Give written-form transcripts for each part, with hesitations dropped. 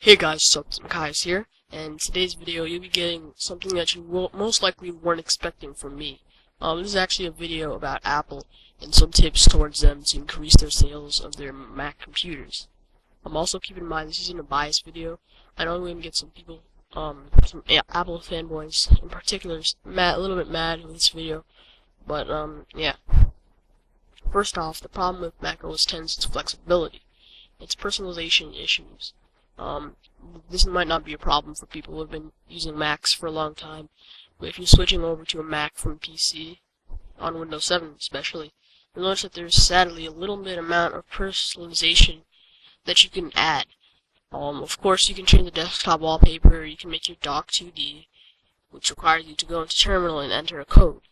Hey guys, what's up? Kai's here, and in today's video you'll be getting something that you will most likely weren't expecting from me. This is actually a video about Apple and some tips towards them to increase their sales of their Mac computers. Also keep in mind this isn't a biased video. I know I'm going to get some people, some Apple fanboys in particular, a little bit mad with this video, but yeah. First off, the problem with Mac OS X is its flexibility. Its personalization issues. This might not be a problem for people who have been using Macs for a long time, but if you're switching over to a Mac from PC, on Windows 7 especially, you'll notice that there's sadly a little bit amount of personalization that you can add. Of course, you can change the desktop wallpaper, you can make your dock 2D, which requires you to go into Terminal and enter a code.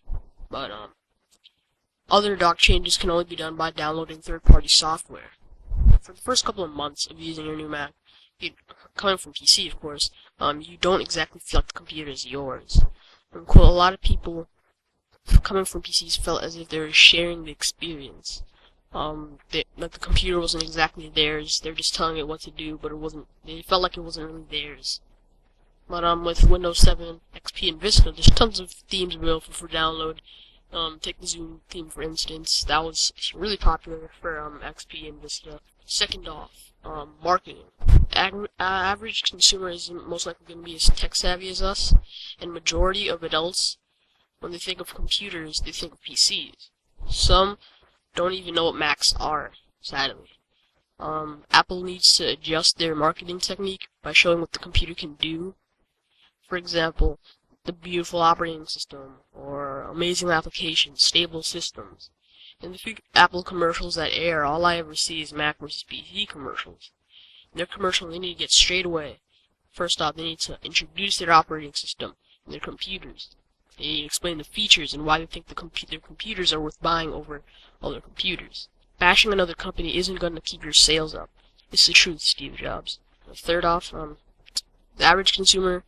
But, other dock changes can only be done by downloading third-party software. For the first couple of months of using your new Mac, coming from PC, of course, you don't exactly feel like the computer is yours. And quote, a lot of people coming from PCs felt as if they were sharing the experience. Like the computer wasn't exactly theirs. They're just telling it what to do, but it wasn't. They felt like it wasn't really theirs. But with Windows 7, XP, and Vista, there's tons of themes available for download. Take the Zoom theme for instance. That was really popular for XP and Vista. Second off, marketing. Average consumer isn't most likely going to be as tech savvy as us, and majority of adults, when they think of computers, they think of PCs. Some don't even know what Macs are, sadly. Apple needs to adjust their marketing technique by showing what the computer can do. For example, the beautiful operating system, or amazing applications, stable systems. In the few Apple commercials that air, all I ever see is Mac versus PC commercials. In their commercial, they need to get straight away. First off, they need to introduce their operating system and their computers. They need to explain the features and why they think their computers are worth buying over other computers. Bashing another company isn't going to keep your sales up. It's the truth, Steve Jobs. Third off, the average consumer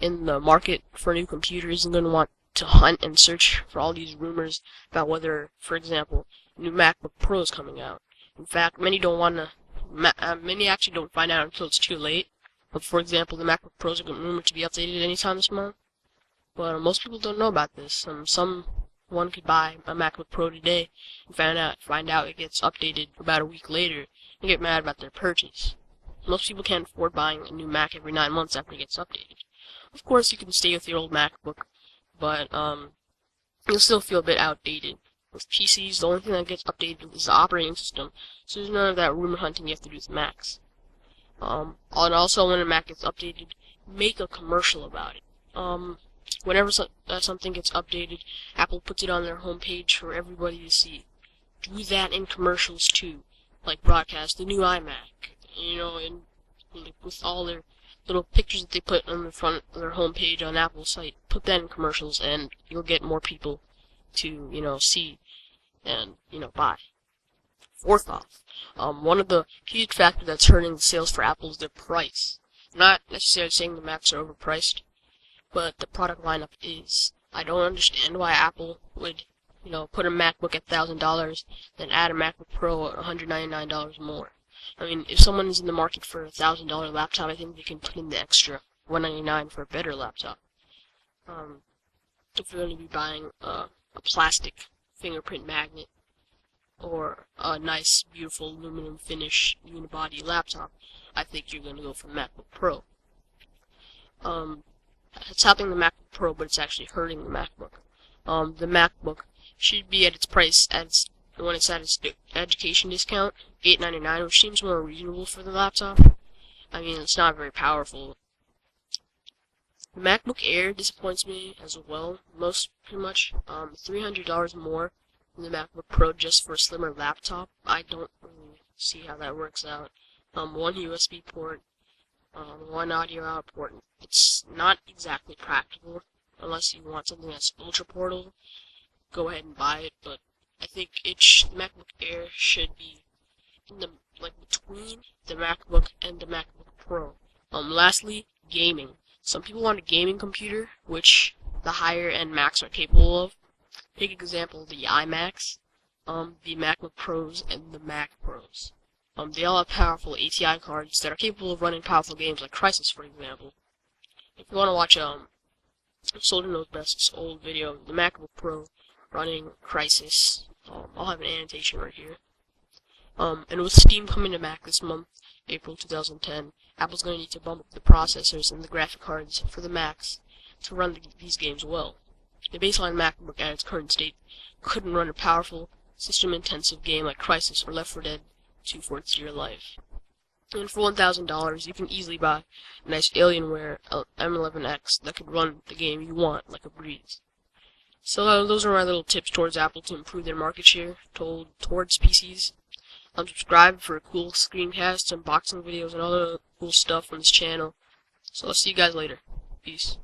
in the market for a new computer isn't going to want to hunt and search for all these rumors about whether, for example, a new MacBook Pro is coming out. In fact, many actually don't find out until it's too late. But for example, the MacBook Pros are rumored to be updated anytime this month. But most people don't know about this. Someone could buy a MacBook Pro today and find out it gets updated about a week later and get mad about their purchase. Most people can't afford buying a new Mac every 9 months after it gets updated. Of course, you can stay with your old MacBook, but you'll still feel a bit outdated. With PCs, the only thing that gets updated is the operating system, so there's none of that rumor hunting you have to do with Macs. And also, when a Mac gets updated, make a commercial about it. Whenever something gets updated, Apple puts it on their homepage for everybody to see. Do that in commercials too, like broadcast the new iMac, and with all their little pictures that they put on the front of their homepage on Apple's site. Put that in commercials, and you'll get more people to, see and, buy. Fourth off, one of the huge factors that's hurting the sales for Apple is their price. I'm not necessarily saying the Macs are overpriced, but the product lineup is. I don't understand why Apple would, put a MacBook at $1,000, then add a MacBook Pro at $199 more. I mean, if someone is in the market for a $1,000 laptop, I think they can put in the extra $199 for a better laptop. If you're going to be buying a plastic fingerprint magnet or a nice, beautiful aluminum finish unibody laptop, I think you're going to go for MacBook Pro. It's helping the MacBook Pro, but it's actually hurting the MacBook. The MacBook should be at its price when it's at its education discount, $899, which seems more reasonable for the laptop. I mean, it's not very powerful. The MacBook Air disappoints me as well, pretty much. $300 more than the MacBook Pro just for a slimmer laptop. I don't really see how that works out. One USB port, one audio out port. It's not exactly practical unless you want something that's ultra portable. Go ahead and buy it, but I think the MacBook Air should be in between the MacBook and the MacBook Pro. Lastly, gaming. Some people want a gaming computer, which the higher end Macs are capable of. Take example the iMacs, the MacBook Pros, and the Mac Pros. They all have powerful ATI cards that are capable of running powerful games like Crisis, for example. If you want to watch Soldier Knows Best's old video, the MacBook Pro running Crisis, I'll have an annotation right here. And with Steam coming to Mac this month, April 2010, Apple's going to need to bump up the processors and the graphic cards for the Macs to run these games well. The baseline MacBook at its current state couldn't run a powerful, system-intensive game like Crisis or Left 4 Dead 2 for its dear life. And for $1,000, you can easily buy a nice Alienware M11X that could run the game you want like a breeze. So those are my little tips towards Apple to improve their market share towards PCs. Subscribe for cool screencasts, unboxing videos, and other cool stuff on this channel. So I'll see you guys later. Peace.